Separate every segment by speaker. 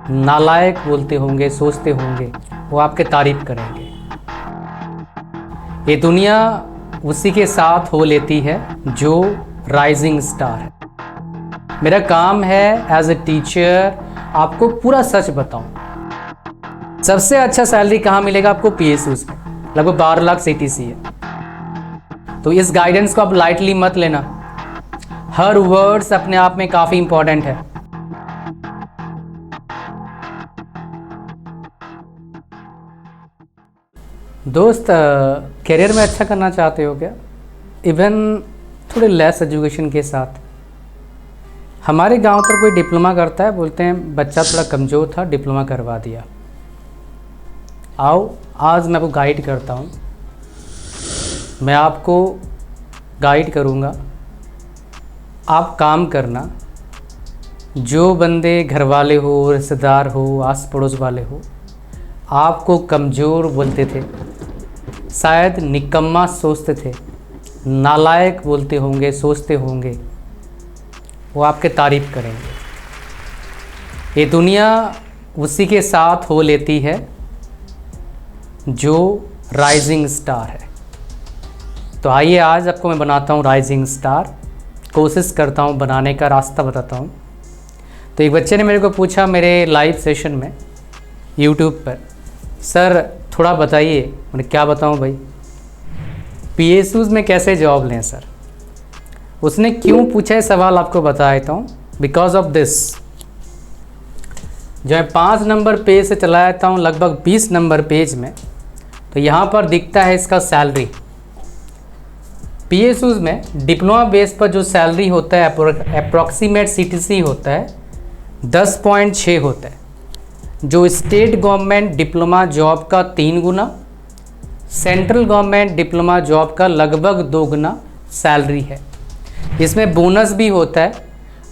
Speaker 1: नालायक बोलते होंगे, सोचते होंगे, वो आपके तारीफ करेंगे। ये दुनिया उसी के साथ हो लेती है जो राइजिंग स्टार है। मेरा काम है एज ए टीचर आपको पूरा सच बताऊं। सबसे अच्छा सैलरी कहाँ मिलेगा आपको? पीएसयूज में, लगभग 12 लाख सीटीसी है। तो इस गाइडेंस को आप लाइटली मत लेना। हर वर्ड्स अपने आप में काफ़ी इंपॉर्टेंट है। दोस्त, करियर में अच्छा करना चाहते हो क्या? इवन थोड़े लेस एजुकेशन के साथ। हमारे गांव पर कोई डिप्लोमा करता है, बोलते हैं बच्चा थोड़ा कमज़ोर था, डिप्लोमा करवा दिया। आओ आज मैं आपको गाइड करता हूँ। मैं आपको गाइड करूँगा, आप काम करना। जो बंदे घर वाले हो, रिश्तेदार हो, आस पड़ोस वाले हो, आपको कमज़ोर बोलते थे, शायद निकम्मा सोचते थे, नालायक बोलते होंगे, सोचते होंगे, वो आपके तारीफ करेंगे। ये दुनिया उसी के साथ हो लेती है जो राइजिंग स्टार है। तो आइए आज आपको मैं बनाता हूँ राइजिंग स्टार, कोशिश करता हूँ बनाने का, रास्ता बताता हूँ। तो एक बच्चे ने मेरे को पूछा मेरे लाइव सेशन में यूट्यूब पर, सर थोड़ा बताइए। मैंने क्या बताऊं भाई, पीएसयूज में कैसे जॉब लें सर। उसने क्यों पूछा है सवाल आपको बता देता हूँ। बिकॉज ऑफ दिस, जो मैं 5 नंबर पेज से चला जाता हूँ लगभग 20 नंबर पेज में, तो यहाँ पर दिखता है इसका सैलरी। पीएसयूज में डिप्लोमा बेस पर जो सैलरी होता है अप्रॉक्सीमेट सीटीसी होता है 10.6 होता है, जो स्टेट गवर्नमेंट डिप्लोमा जॉब का 3 गुना, सेंट्रल गवर्नमेंट डिप्लोमा जॉब का लगभग 2 गुना सैलरी है। इसमें बोनस भी होता है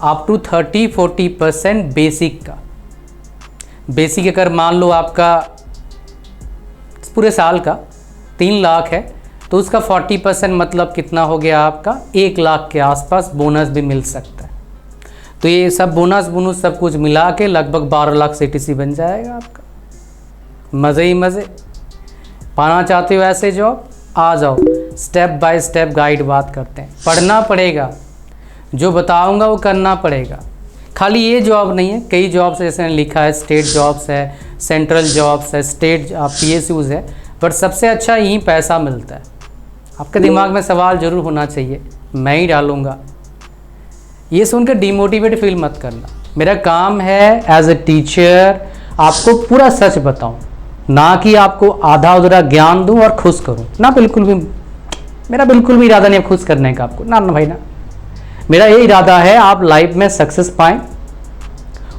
Speaker 1: अप टू 30-40% बेसिक का। बेसिक अगर मान लो आपका पूरे साल का 3 लाख है, तो उसका 40% मतलब कितना हो गया आपका 1 लाख के आसपास बोनस भी मिल सकता है। तो ये सब बोनस सब कुछ मिला के लगभग 12 लाख सीटीसी बन जाएगा आपका। मज़े ही मज़े। पाना चाहते हो ऐसे जॉब? आ जाओ, स्टेप बाय स्टेप गाइड बात करते हैं। पढ़ना पड़ेगा, जो बताऊंगा वो करना पड़ेगा। खाली ये जॉब नहीं है, कई जॉब्स जैसे लिखा है, स्टेट जॉब्स है, सेंट्रल जॉब्स है, स्टेट पीएसयूज है, पर सबसे अच्छा यहीं पैसा मिलता है। आपके दिमाग में सवाल ज़रूर होना चाहिए, मैं ही डालूँगा। ये सुनकर डिमोटिवेट फील मत करना। मेरा काम है एज ए टीचर आपको पूरा सच बताऊं, ना कि आपको आधा उधरा ज्ञान दूं और खुश करूं ना। बिल्कुल भी मेरा बिल्कुल भी इरादा नहीं है खुश करने का आपको, ना ना भाई ना। मेरा ये इरादा है आप लाइफ में सक्सेस पाएं।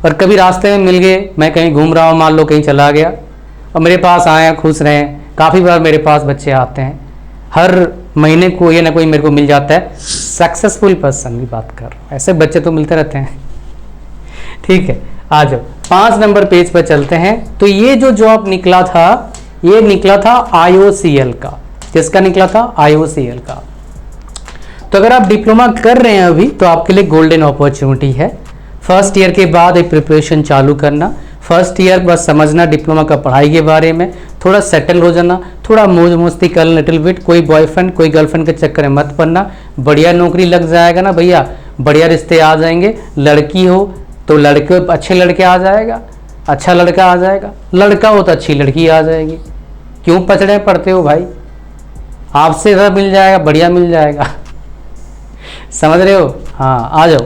Speaker 1: और कभी रास्ते में मिल गए, मैं कहीं घूम रहा हूँ, मान लो कहीं चला गया और मेरे पास आए, खुश रहें। काफ़ी बार मेरे पास बच्चे आते हैं, हर महीने को ये ना कोई मेरे को मिल जाता है। सक्सेसफुल पर्सन की बात कर रहा हूँ, ऐसे बच्चे तो मिलते रहते हैं। ठीक है, आ जाओ 5 नंबर पेज पर चलते हैं। तो ये जो जॉब निकला था, ये निकला था IOCL का। किसका निकला था? IOCL का। तो अगर आप डिप्लोमा कर रहे हैं अभी, तो आपके लिए गोल्डन अपॉर्चुनिटी है। फर्स्ट ईयर के बाद एक प्रिपरेशन चालू करना। फर्स्ट ईयर बस समझना डिप्लोमा का पढ़ाई के बारे में, थोड़ा सेटल हो जाना, थोड़ा मौज मस्ती कर लिटिल बिट। कोई बॉयफ्रेंड कोई गर्लफ्रेंड के चक्कर में मत पड़ना। बढ़िया नौकरी लग जाएगा ना भैया, बढ़िया रिश्ते आ जाएंगे। लड़की हो तो लड़के, अच्छे लड़के आ जाएगा, अच्छा लड़का आ जाएगा। लड़का हो तो अच्छी लड़की आ जाएगी। क्यों पचड़े पड़ते हो भाई? आपसे सब मिल जाएगा, बढ़िया मिल जाएगा। समझ रहे हो? हाँ, आ जाओ,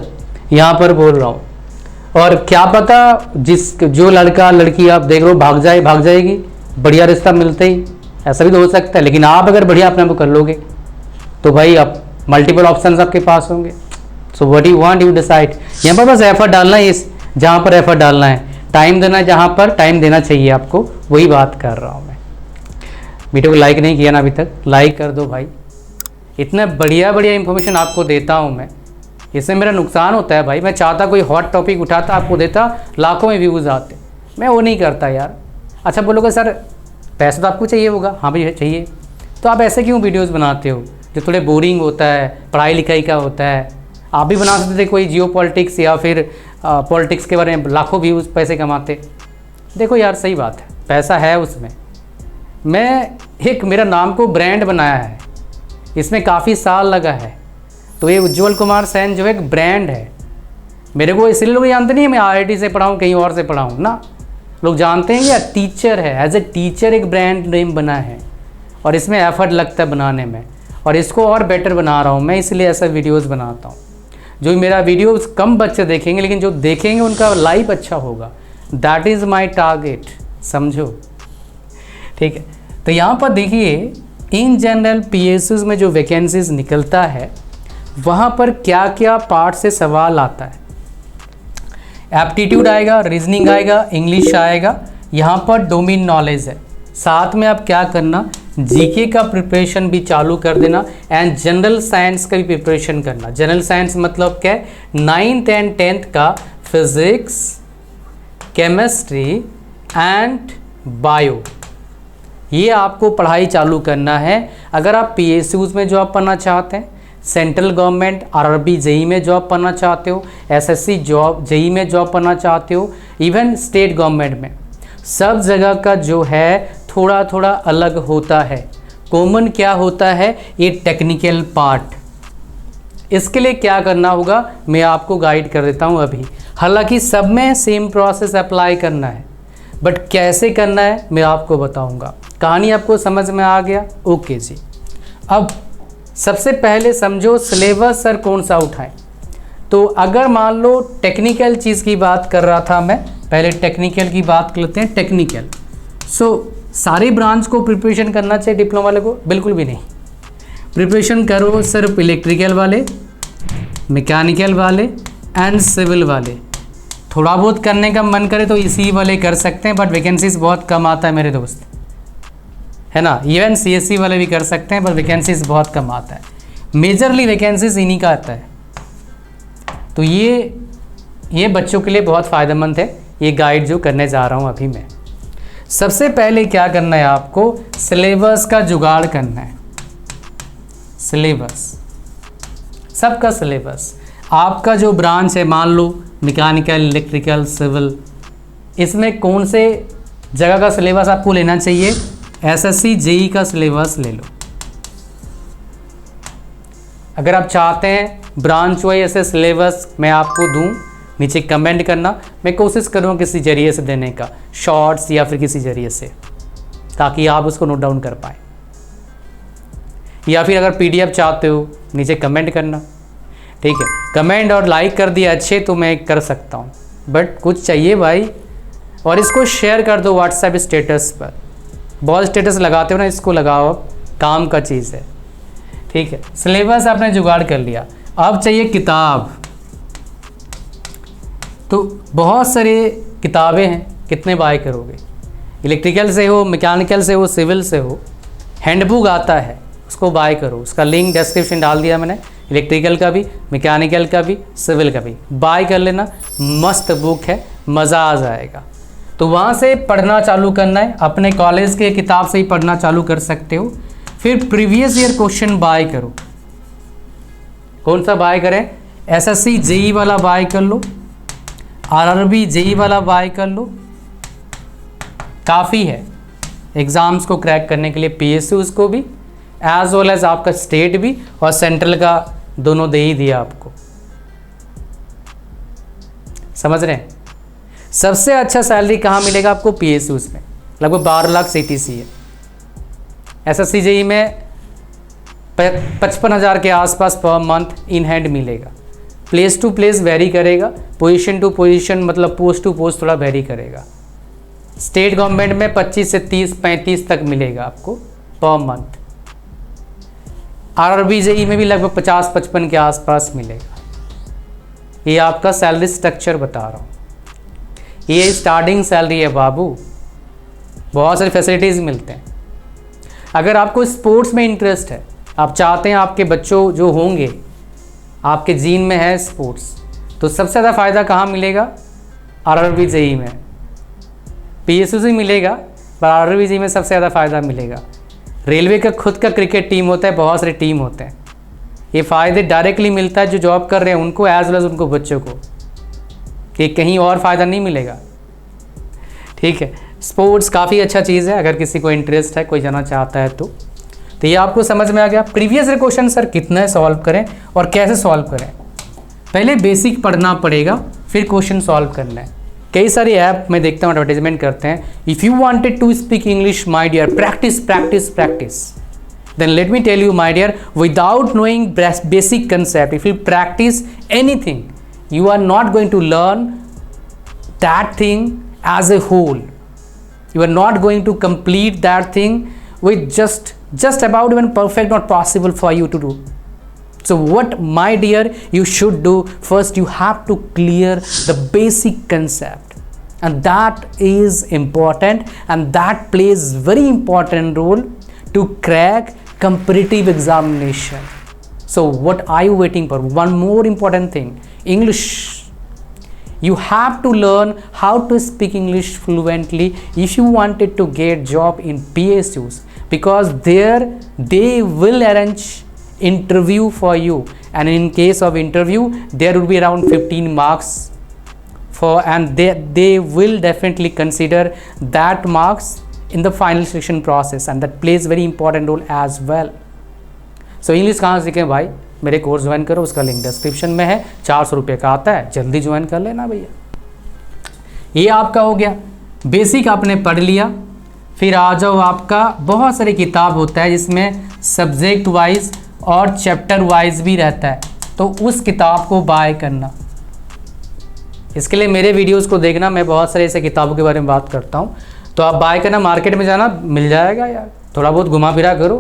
Speaker 1: यहाँ पर बोल रहा हूँ। और क्या पता जो लड़का लड़की आप देख रहे हो भाग जाएगी, बढ़िया रिश्ता मिलते ही, ऐसा भी तो हो सकता है। लेकिन आप अगर बढ़िया अपने आप को कर लोगे तो भाई आप मल्टीपल ऑप्शंस आपके पास होंगे। So what you want you decide. यहाँ पर बस एफर्ट डालना है, इस जहाँ पर एफर्ट डालना है, टाइम देना है जहाँ पर टाइम देना चाहिए आपको, वही बात कर रहा हूँ मैं। वीडियो को लाइक नहीं किया ना अभी तक, लाइक कर दो भाई। इतना बढ़िया इन्फॉर्मेशन आपको देता हूँ मैं, इससे मेरा नुकसान होता है भाई। मैं चाहता कोई हॉट टॉपिक उठाता, आपको देता, लाखों में व्यूज़ आते, मैं वो नहीं करता यार। अच्छा बोलोगे सर पैसा तो आपको चाहिए होगा, हाँ भाई चाहिए, तो आप ऐसे क्यों वीडियोस बनाते हो जो थोड़े बोरिंग होता है, पढ़ाई लिखाई का होता है। आप भी बना सकते थे कोई जियो पॉलिटिक्स या फिर पॉलिटिक्स के बारे में, लाखों व्यूज़ पैसे कमाते। देखो यार सही बात है, पैसा है उसमें। मैं एक मेरा नाम को ब्रांड बनाया है, इसमें काफ़ी साल लगा है। तो ये उज्जवल कुमार सेन जो है एक ब्रांड है। मेरे को इसलिए लोग जानते नहीं है मैं IIT से पढ़ा हूँ, कहीं और से पढ़ा हूँ ना। लोग जानते हैं या टीचर है, एज ए टीचर एक ब्रांड नेम बना है और इसमें एफर्ट लगता है बनाने में, और इसको और बेटर बना रहा हूँ मैं, इसलिए ऐसा वीडियोस बनाता हूँ। जो मेरा वीडियो कम बच्चे देखेंगे, लेकिन जो देखेंगे उनका लाइफ अच्छा होगा। दैट इज़ माई टारगेट, समझो, ठीक है। तो यहाँ पर देखिए, इन जनरल PSUs में जो वैकेंसीज निकलता है वहाँ पर क्या क्या पार्ट से सवाल आता है। एप्टीट्यूड आएगा, रीजनिंग आएगा, इंग्लिश आएगा, यहाँ पर डोमेन नॉलेज है। साथ में आप क्या करना, जीके का प्रिपरेशन भी चालू कर देना एंड जनरल साइंस का भी प्रिपरेशन करना। जनरल साइंस मतलब क्या है, 9th एंड 10th का फिजिक्स, केमिस्ट्री एंड बायो, ये आपको पढ़ाई चालू करना है। अगर आप PSUs में जॉब करना चाहते हैं, सेंट्रल गवर्नमेंट RRB JEE में जॉब करना चाहते हो, SSC जॉब JEE में जॉब करना चाहते हो, इवन स्टेट गवर्नमेंट में, सब जगह का जो है थोड़ा थोड़ा अलग होता है। कॉमन क्या होता है, ये टेक्निकल पार्ट। इसके लिए क्या करना होगा मैं आपको गाइड कर देता हूँ अभी। हालांकि सब में सेम प्रोसेस अप्लाई करना है, बट कैसे करना है मैं आपको बताऊँगा। कहानी आपको समझ में आ गया? ओके जी। अब सबसे पहले समझो सिलेबस सर कौन सा उठाएं। तो अगर मान लो टेक्निकल चीज़ की बात कर रहा था मैं, पहले टेक्निकल की बात कर लेते हैं। टेक्निकल सारे ब्रांच को प्रिपरेशन करना चाहिए डिप्लोमा वाले को? बिल्कुल भी नहीं। प्रिपरेशन करो सिर्फ इलेक्ट्रिकल वाले, मैकेनिकल वाले एंड सिविल वाले। थोड़ा बहुत करने का मन करे तो इसी वाले कर सकते हैं, बट वैकेंसीज बहुत कम आता है मेरे दोस्त, है ना। इवन CSC वाले भी कर सकते हैं, पर वैकेंसीज बहुत कम आता है। मेजरली वैकेंसीज इन्हीं का आता है। तो ये बच्चों के लिए बहुत फ़ायदेमंद है, ये गाइड जो करने जा रहा हूँ अभी मैं। सबसे पहले क्या करना है आपको, सिलेबस का जुगाड़ करना है। सिलेबस, सबका सिलेबस, आपका जो ब्रांच है, मान लो मैकेनिकल, इलेक्ट्रिकल, सिविल, इसमें कौन से जगह का सिलेबस आपको लेना चाहिए। SSC JEE का सिलेबस ले लो। अगर आप चाहते हैं ब्रांच वाइज ऐसे सिलेबस मैं आपको दूं, नीचे कमेंट करना, मैं कोशिश करूँगा किसी जरिए से देने का, शॉर्ट्स या फिर किसी जरिए से, ताकि आप उसको नोट डाउन कर पाएँ। या फिर अगर PDF चाहते हो नीचे कमेंट करना, ठीक है। कमेंट और लाइक कर दिया अच्छे तो मैं कर सकता हूँ, बट कुछ चाहिए भाई। और इसको शेयर कर दो WhatsApp स्टेटस पर, बहुत स्टेटस लगाते हो ना, इसको लगाओ, काम का चीज़ है, ठीक है। सिलेबस आपने जुगाड़ कर लिया, अब चाहिए किताब। तो बहुत सारे किताबें हैं, कितने बाय करोगे। इलेक्ट्रिकल से हो, मैकेनिकल से हो, सिविल से हो, हैंडबुक आता है, उसको बाय करो। उसका लिंक डिस्क्रिप्शन डाल दिया मैंने, इलेक्ट्रिकल का भी, मैकेनिकल का भी, सिविल का भी बाय कर लेना। मस्त बुक है, मज़ा आ जाएगा। तो वहाँ से पढ़ना चालू करना है, अपने कॉलेज के किताब से ही पढ़ना चालू कर सकते हो। फिर प्रीवियस ईयर क्वेश्चन बाय करो। कौन सा बाय करें, SSC JEE वाला बाय कर लो, RRB JEE वाला बाय कर लो, काफ़ी है एग्ज़ाम्स को क्रैक करने के लिए। PSUs को भी एज वेल एज आपका स्टेट भी और सेंट्रल का दोनों दे ही दिया आपको, समझ रहे हैं। सबसे अच्छा सैलरी कहाँ मिलेगा आपको, PSUs में, लगभग 12 लाख CTC है। SSC JEE में 55,000 के आसपास पर मंथ इन हैंड मिलेगा। प्लेस टू प्लेस वेरी करेगा, पोजीशन टू पोजीशन मतलब पोस्ट टू पोस्ट थोड़ा वेरी करेगा। स्टेट गवर्नमेंट में 25 से 30-35 तक मिलेगा आपको पर मंथ। RRB JEE में भी लगभग 50-55 के आसपास मिलेगा। ये आपका सैलरी स्ट्रक्चर बता रहा हूँ, ये स्टार्टिंग सैलरी है बाबू। बहुत सारी फैसिलिटीज़ मिलते हैं। अगर आपको स्पोर्ट्स में इंटरेस्ट है, आप चाहते हैं आपके बच्चों जो होंगे, आपके जीन में है स्पोर्ट्स, तो सबसे ज़्यादा फ़ायदा कहाँ मिलेगा, RRB JEE में। PSU से मिलेगा, पर RRB JEE में सबसे ज़्यादा फ़ायदा मिलेगा। रेलवे का खुद का क्रिकेट टीम होता है, बहुत सारे टीम होते हैं। ये फ़ायदे डायरेक्टली मिलता है जो जॉब कर रहे हैं उनको, एज वेल एज उनको बच्चों को, ये कहीं और फ़ायदा नहीं मिलेगा, ठीक है, स्पोर्ट्स काफ़ी अच्छा चीज़ है, अगर किसी को इंटरेस्ट है, कोई जाना चाहता है तो ये आपको समझ में आ गया। प्रीवियस ईयर क्वेश्चन सर कितने सॉल्व करें और कैसे सॉल्व करें, पहले बेसिक पढ़ना पड़ेगा, फिर क्वेश्चन सॉल्व करना है। कई सारे ऐप मैं देखता हूँ एडवर्टाइजमेंट करते हैं, if you wanted to speak English my dear, practice practice practice. Then let me tell you my dear, without knowing basic concept, if you practice anything, you are not going to learn that thing as a whole. You are not going to complete that thing with just about even perfect, not possible for you to do. So what my dear you should do, first you have to clear the basic concept, and that is important, and that plays very important role to crack competitive examination. So what are you waiting for? One more important thing, English. You have to learn how to speak English fluently if you wanted to get job in PSUs, because there they will arrange interview for you, and in case of interview there will be around 15 marks for, and they will definitely consider that marks in the final selection process, and that plays very important role as well. So English कहाँ सीखें भाई, मेरे course join करो, उसका link description में है, 400 रुपये का आता है, जल्दी ज्वाइन कर लेना भैया। ये आपका हो गया बेसिक, आपने पढ़ लिया। फिर आ जाओ, आपका बहुत सारी किताब होता है जिसमें सब्जेक्ट वाइज और चैप्टर वाइज भी रहता है, तो उस किताब को बाय करना। इसके लिए मेरे वीडियोज़ को देखना, मैं बहुत सारे ऐसे किताबों के बारे में बात करता हूँ, तो आप बाय करना, मार्केट में जाना, मिल जाएगा यार, थोड़ा बहुत घुमा फिरा करो,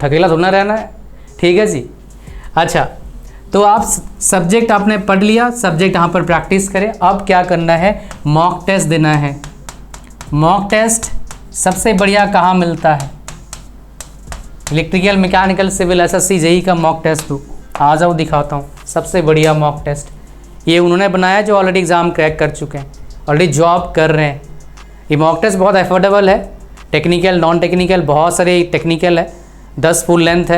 Speaker 1: थकेला थोड़ा रहना है, ठीक है जी। अच्छा, तो आप सब्जेक्ट आपने पढ़ लिया, सब्जेक्ट यहाँ पर प्रैक्टिस करें। अब क्या करना है, मॉक टेस्ट देना है। मॉक टेस्ट सबसे बढ़िया कहाँ मिलता है, electrical, mechanical, civil, SSC, JEE का मॉक टेस्ट दो। आ जाओ दिखाता हूँ सबसे बढ़िया मॉक टेस्ट। ये उन्होंने बनाया जो ऑलरेडी एग्ज़ाम क्रैक कर चुके हैं, ऑलरेडी जॉब कर रहे हैं। ये मॉक टेस्ट बहुत अफोर्डेबल है, टेक्निकल, नॉन टेक्निकल, बहुत सारे टेक्निकल है, 10 फुल लेंथ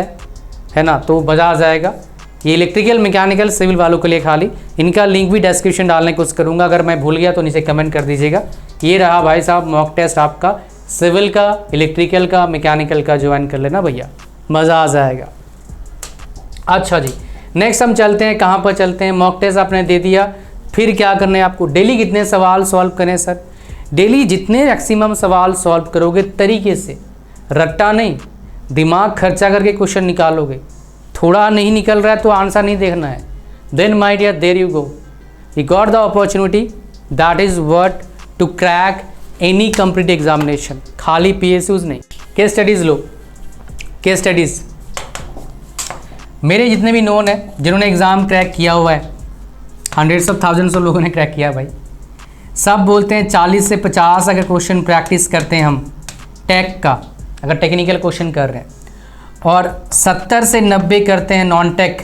Speaker 1: है ना, तो मज़ा आ जाएगा। ये इलेक्ट्रिकल, मैकेनिकल, सिविल वालों के लिए खाली, इनका लिंक भी डिस्क्रिप्शन डालने की कोशिश करूँगा, अगर मैं भूल गया तो नीचे कमेंट कर दीजिएगा। ये रहा भाई साहब मॉक टेस्ट आपका, सिविल का, इलेक्ट्रिकल का, मैकेनिकल का ज्वाइन कर लेना भैया, मज़ा आ जाएगा। अच्छा जी, नेक्स्ट हम चलते हैं, कहाँ पर चलते हैं, मॉक टेस्ट आपने दे दिया, फिर क्या करना है आपको, डेली कितने सवाल सॉल्व करें सर, डेली जितने मैक्सिमम सवाल सॉल्व करोगे तरीके से, रट्टा नहीं, दिमाग खर्चा करके क्वेश्चन निकालोगे, थोड़ा नहीं निकल रहा है तो आंसर नहीं देखना है, then my dear there you go, you got the opportunity, that is what to crack any complete examination, खाली PSUs नहीं। केस स्टडीज़ लो, केस स्टडीज़ मेरे जितने भी नोन है जिन्होंने एग्ज़ाम क्रैक किया हुआ है, हंड्रेड्स ऑफ थाउजेंड्स ऑफ लोगों ने क्रैक किया भाई, सब बोलते हैं 40 से 50 अगर क्वेश्चन प्रैक्टिस करते हैं हम टेक का, अगर टेक्निकल क्वेश्चन कर रहे हैं, और 70 से 90 करते हैं नॉन टेक,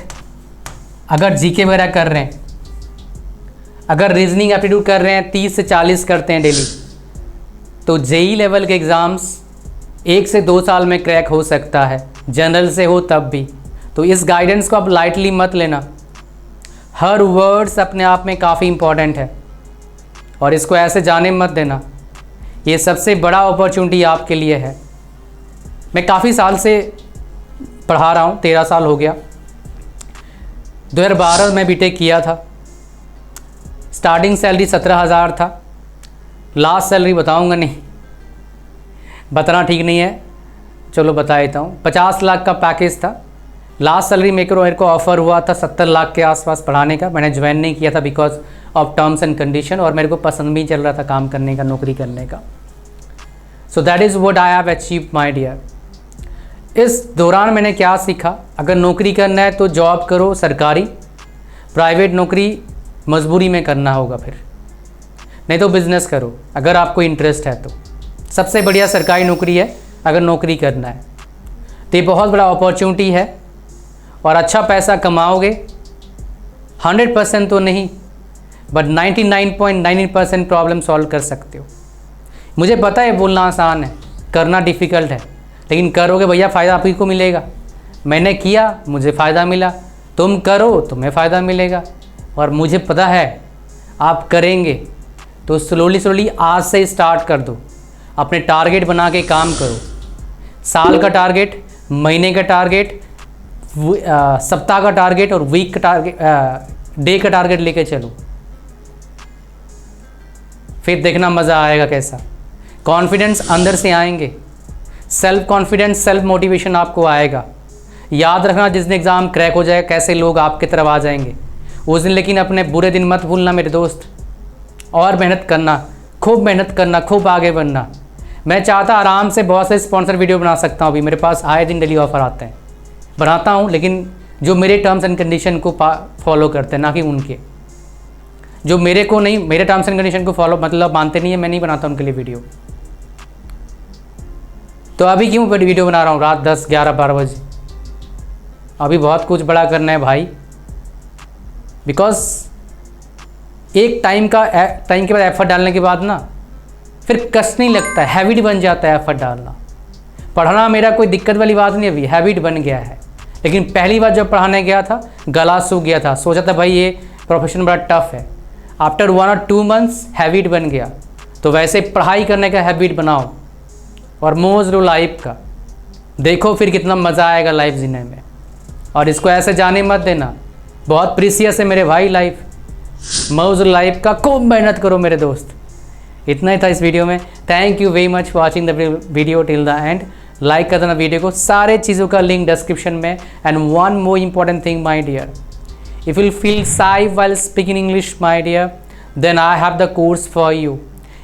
Speaker 1: अगर GK वगैरह कर रहे हैं, अगर रीजनिंग एप्टीट्यूड कर रहे हैं 30 से 40 करते हैं डेली, तो JEE लेवल के एग्ज़ाम्स 1 से 2 साल में क्रैक हो सकता है, जनरल से हो तब भी। तो इस गाइडेंस को आप लाइटली मत लेना, हर वर्ड्स अपने आप में काफ़ी इंपॉर्टेंट है, और इसको ऐसे जाने मत देना। ये सबसे बड़ा अपॉर्चुनिटी आपके लिए है। मैं काफ़ी साल से पढ़ा रहा हूँ, 13 साल हो गया, 2012 में बीटेक किया था, स्टार्टिंग सैलरी 17,000 था, लास्ट सैलरी बताऊँगा नहीं, बताना ठीक नहीं है, चलो बता देता हूँ, 50 लाख का पैकेज था, लास्ट सैलरी मेरे को ऑफ़र हुआ था 70 लाख के आसपास पढ़ाने का, मैंने ज्वाइन नहीं किया था because of terms and condition, और मेरे को पसंद भी चल रहा था काम करने का, नौकरी करने का। So that is what I have achieved my dear. इस दौरान मैंने क्या सीखा, अगर नौकरी करना है तो जॉब करो सरकारी, प्राइवेट नौकरी मजबूरी में करना होगा, फिर नहीं तो बिज़नेस करो अगर आपको इंटरेस्ट है तो। सबसे बढ़िया सरकारी नौकरी है अगर नौकरी करना है, तो ये बहुत बड़ा अपॉर्चुनिटी है, और अच्छा पैसा कमाओगे, 100% तो नहीं बट 99.99% प्रॉब्लम सॉल्व कर सकते हो। मुझे पता है बोलना आसान है, करना डिफ़िकल्ट है, लेकिन करोगे भैया फ़ायदा आप ही को मिलेगा। मैंने किया, मुझे फ़ायदा मिला, तुम करो तुम्हें फ़ायदा मिलेगा, और मुझे पता है आप करेंगे तो स्लोली स्लोली आज से स्टार्ट कर दो, अपने टारगेट बना के काम करो। साल का टारगेट, महीने का टारगेट, सप्ताह का टारगेट और वीक का टारगेट, डे का टारगेट लेके चलो, फिर देखना मज़ा आएगा कैसा। कॉन्फिडेंस अंदर से आएंगे, सेल्फ कॉन्फिडेंस, सेल्फ मोटिवेशन आपको आएगा। याद रखना, जिस दिन एग्ज़ाम क्रैक हो जाए कैसे लोग आपकी तरफ आ जाएंगे उस दिन। लेकिन अपने बुरे दिन मत भूलना मेरे दोस्त, और मेहनत करना, खूब मेहनत करना, खूब आगे बढ़ना। मैं चाहता आराम से बहुत से स्पॉन्सर वीडियो बना सकता हूँ। अभी मेरे पास आए दिन डेली ऑफर आते हैं, बनाता हूँ, लेकिन जो मेरे टर्म्स एंड कंडीशन को फॉलो करते हैं, ना कि उनके। जो मेरे को नहीं, मेरे टर्म्स एंड कंडीशन को फॉलो मतलब मानते नहीं है, मैं नहीं बनाता उनके लिए वीडियो। तो अभी क्यों वीडियो बना रहा हूँ रात 10, 11, 12 बजे? अभी बहुत कुछ बड़ा करना है भाई। बिकॉज एक टाइम के बाद एफर्ट डालने के बाद ना फिर कष्ट नहीं लगता है, हैबिट बन जाता है एफर्ट डालना। पढ़ना मेरा कोई दिक्कत वाली बात नहीं, अभी हैबिट बन गया है। लेकिन पहली बार जब पढ़ाने गया था गला सूख गया था, सोचा था भाई ये प्रोफेशन बड़ा टफ है। आफ्टर 1 और 2 मंथ्स हैबिट बन गया। तो वैसे पढ़ाई करने का हैबिट बनाओ और मौज लो लाइफ का, देखो फिर कितना मज़ा आएगा लाइफ जीने में। और इसको ऐसे जाने मत देना, बहुत प्रीसियस है मेरे भाई लाइफ। मौज लाइफ का, खूब मेहनत करो मेरे दोस्त। इतना ही था इस वीडियो में। Thank you very much for watching the video till the end. Like कर देना वीडियो को, सारे चीज़ों का लिंक डिस्क्रिप्शन में। And one more important thing my dear, if you feel shy while speaking English my dear, then I have the course for you.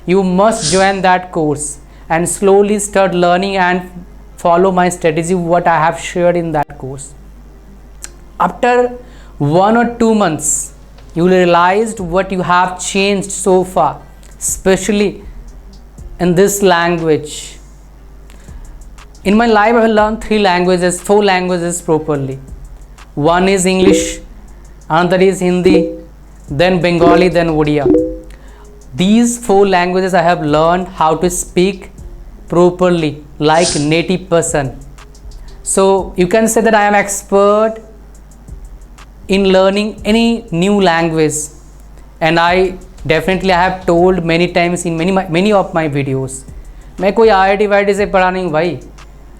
Speaker 1: You must join that course and slowly start learning and follow my strategy what I have shared in that course. After 1 or 2 months you will realize what you have changed so far, especially in this language. In my life I have learned 4 languages properly. One is English, another is Hindi, then Bengali, then Odia. These 4 languages I have learned how to speak properly like native person. So you can say that I am expert in learning any new language, and I have told many times in many of my videos. मैं कोई IIT से पढ़ा नहीं हूँ भाई,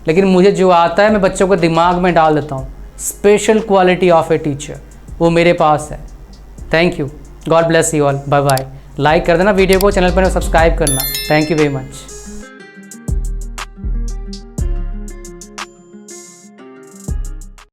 Speaker 1: लेकिन मुझे जो आता है मैं बच्चों को दिमाग में डाल देता हूँ। Special quality of a teacher वो मेरे पास है। Thank you, God bless you all, bye bye. Like कर देना वीडियो को, चैनल पर सब्सक्राइब करना। Thank you very much.